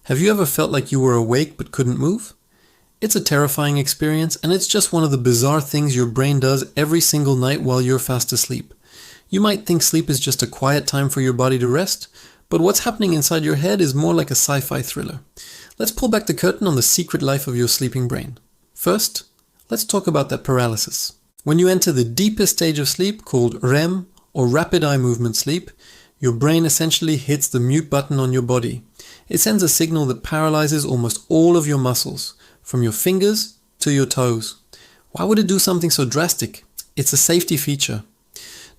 Have you ever felt like you were awake but couldn't move? It's a terrifying experience, and it's just one of the bizarre things your brain does every single night while you're fast asleep. You might think sleep is just a quiet time for your body to rest, but what's happening inside your head is more like a sci-fi thriller. Let's pull back the curtain on the secret life of your sleeping brain. First, let's talk about that paralysis. When you enter the deepest stage of sleep, called REM, or rapid eye movement sleep, your brain essentially hits the mute button on your body. It sends a signal that paralyzes almost all of your muscles, from your fingers to your toes. Why would it do something so drastic? It's a safety feature.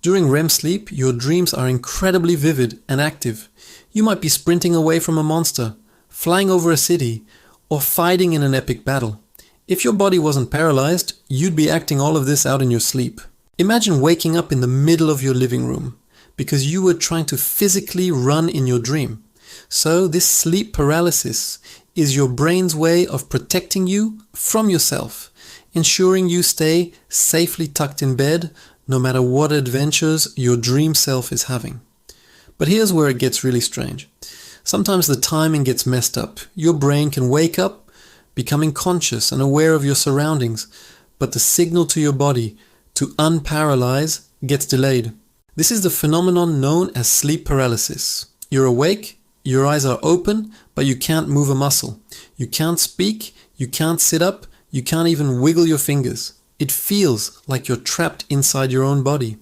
During REM sleep, your dreams are incredibly vivid and active. You might be sprinting away from a monster, flying over a city, or fighting in an epic battle. If your body wasn't paralyzed, you'd be acting all of this out in your sleep. Imagine waking up in the middle of your living room because you were trying to physically run in your dream. So this sleep paralysis is your brain's way of protecting you from yourself, ensuring you stay safely tucked in bed no matter what adventures your dream self is having. But here's where it gets really strange. Sometimes the timing gets messed up. Your brain can wake up, becoming conscious and aware of your surroundings, but the signal to your body to unparalyze gets delayed. This is the phenomenon known as sleep paralysis. You're awake, your eyes are open, but you can't move a muscle. You can't speak, you can't sit up, you can't even wiggle your fingers. It feels like you're trapped inside your own body.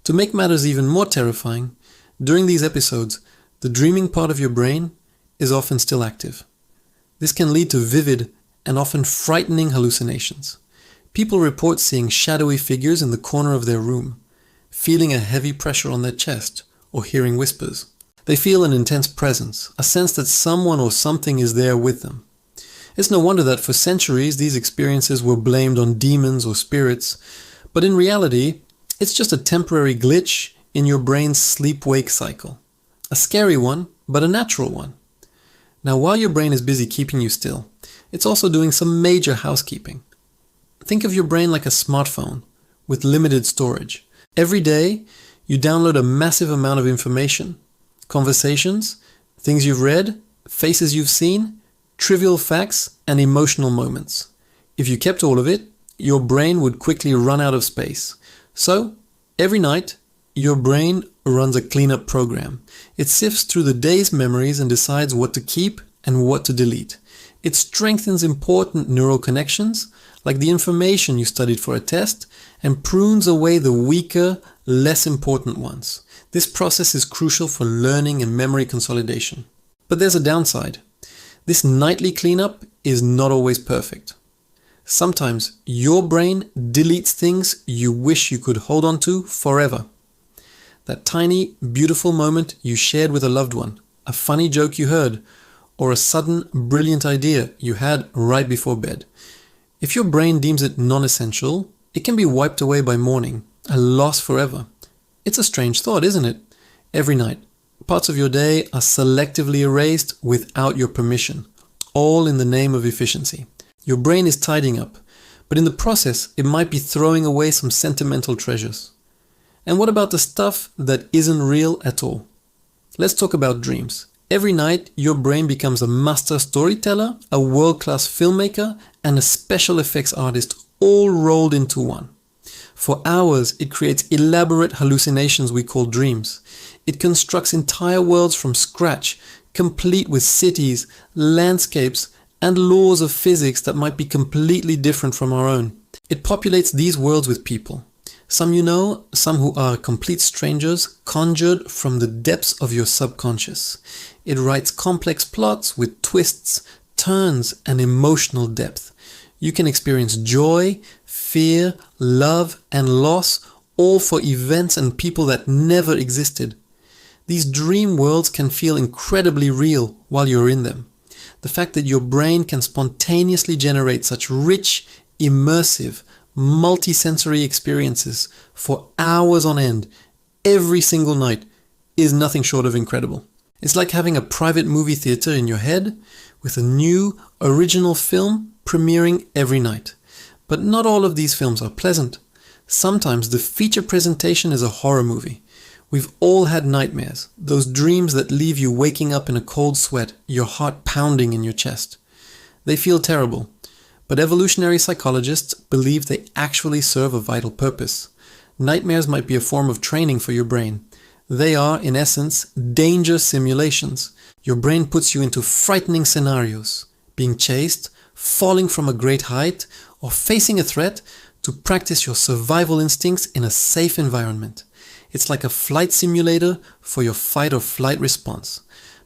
To make matters even more terrifying, during these episodes, the dreaming part of your brain is often still active. This can lead to vivid and often frightening hallucinations. People report seeing shadowy figures in the corner of their room, feeling a heavy pressure on their chest, or hearing whispers. They feel an intense presence, a sense that someone or something is there with them. It's no wonder that for centuries these experiences were blamed on demons or spirits, but in reality, it's just a temporary glitch in your brain's sleep-wake cycle. A scary one, but a natural one. Now, while your brain is busy keeping you still, it's also doing some major housekeeping. Think of your brain like a smartphone with limited storage. Every day, you download a massive amount of information, conversations, things you've read, faces you've seen, trivial facts, and emotional moments. If you kept all of it, your brain would quickly run out of space. So, every night, your brain runs a cleanup program. It sifts through the day's memories and decides what to keep and what to delete. It strengthens important neural connections, like the information you studied for a test, and prunes away the weaker, less important ones. This process is crucial for learning and memory consolidation. But there's a downside. This nightly cleanup is not always perfect. Sometimes your brain deletes things you wish you could hold on to forever. That tiny, beautiful moment you shared with a loved one, a funny joke you heard, or a sudden, brilliant idea you had right before bed. If your brain deems it non-essential, it can be wiped away by morning, a loss forever. It's a strange thought, isn't it? Every night, parts of your day are selectively erased without your permission, all in the name of efficiency. Your brain is tidying up, but in the process, it might be throwing away some sentimental treasures. And what about the stuff that isn't real at all? Let's talk about dreams. Every night, your brain becomes a master storyteller, a world-class filmmaker, and a special effects artist, all rolled into one. For hours, it creates elaborate hallucinations we call dreams. It constructs entire worlds from scratch, complete with cities, landscapes, and laws of physics that might be completely different from our own. It populates these worlds with people. Some you know, some who are complete strangers, conjured from the depths of your subconscious. It writes complex plots with twists, turns, and emotional depth. You can experience joy, fear, love, and loss, all for events and people that never existed. These dream worlds can feel incredibly real while you're in them. The fact that your brain can spontaneously generate such rich, immersive, multi-sensory experiences for hours on end, every single night, is nothing short of incredible. It's like having a private movie theater in your head with a new, original film premiering every night. But not all of these films are pleasant. Sometimes the feature presentation is a horror movie, We've all had nightmares, those dreams that leave you waking up in a cold sweat, your heart pounding in your chest. They feel terrible, but evolutionary psychologists believe they actually serve a vital purpose. Nightmares might be a form of training for your brain. They are, in essence, danger simulations. Your brain puts you into frightening scenarios, being chased, falling from a great height, or facing a threat to practice your survival instincts in a safe environment. It's like a flight simulator for your fight or flight response.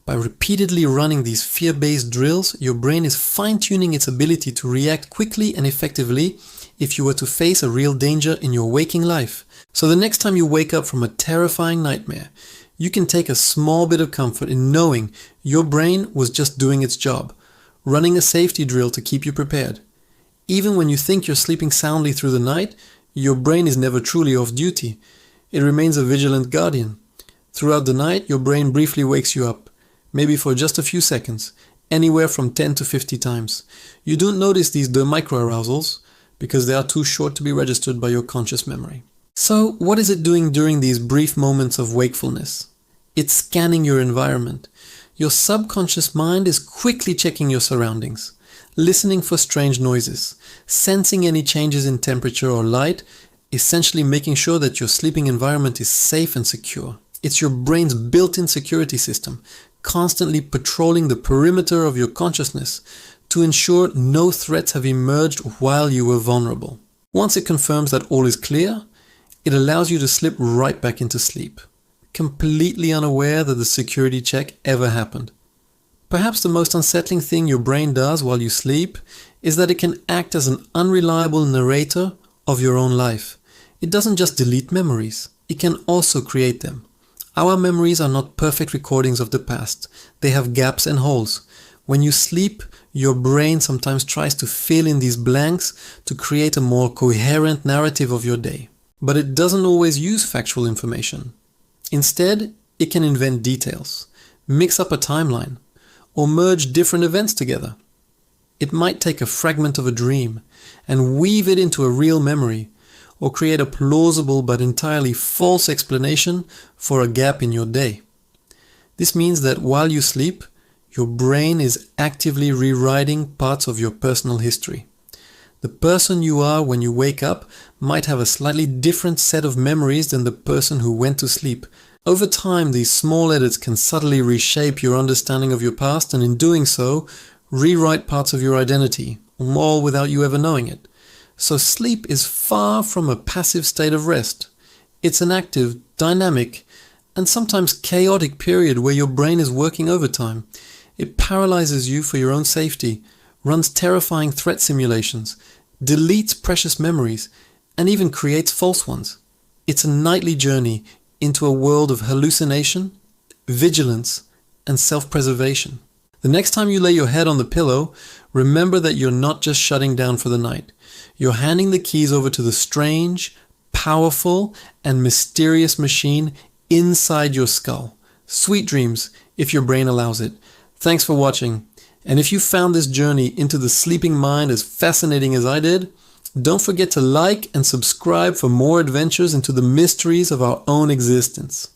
By repeatedly running these fear-based drills, your brain is fine-tuning its ability to react quickly and effectively if you were to face a real danger in your waking life. So the next time you wake up from a terrifying nightmare, you can take a small bit of comfort in knowing your brain was just doing its job, running a safety drill to keep you prepared. Even when you think you're sleeping soundly through the night, your brain is never truly off duty. It remains a vigilant guardian. Throughout the night, your brain briefly wakes you up, maybe for just a few seconds, anywhere from 10 to 50 times. You don't notice these microarousals because they are too short to be registered by your conscious memory. So, what is it doing during these brief moments of wakefulness? It's scanning your environment. Your subconscious mind is quickly checking your surroundings, listening for strange noises, sensing any changes in temperature or light, essentially making sure that your sleeping environment is safe and secure. It's your brain's built-in security system, constantly patrolling the perimeter of your consciousness to ensure no threats have emerged while you were vulnerable. Once it confirms that all is clear, it allows you to slip right back into sleep, completely unaware that the security check ever happened. Perhaps the most unsettling thing your brain does while you sleep is that it can act as an unreliable narrator of your own life. It doesn't just delete memories, it can also create them. Our memories are not perfect recordings of the past. They have gaps and holes. When you sleep, your brain sometimes tries to fill in these blanks to create a more coherent narrative of your day. But it doesn't always use factual information. Instead, it can invent details, mix up a timeline, or merge different events together. It might take a fragment of a dream and weave it into a real memory, or create a plausible but entirely false explanation for a gap in your day. This means that while you sleep, your brain is actively rewriting parts of your personal history. The person you are when you wake up might have a slightly different set of memories than the person who went to sleep. Over time, these small edits can subtly reshape your understanding of your past, and in doing so, rewrite parts of your identity, all without you ever knowing it. So sleep is far from a passive state of rest. It's an active, dynamic, and sometimes chaotic period where your brain is working overtime. It paralyzes you for your own safety, runs terrifying threat simulations, deletes precious memories, and even creates false ones. It's a nightly journey into a world of hallucination, vigilance, and self-preservation. The next time you lay your head on the pillow, remember that you're not just shutting down for the night. You're handing the keys over to the strange, powerful, and mysterious machine inside your skull. Sweet dreams, if your brain allows it. Thanks for watching. And if you found this journey into the sleeping mind as fascinating as I did, don't forget to like and subscribe for more adventures into the mysteries of our own existence.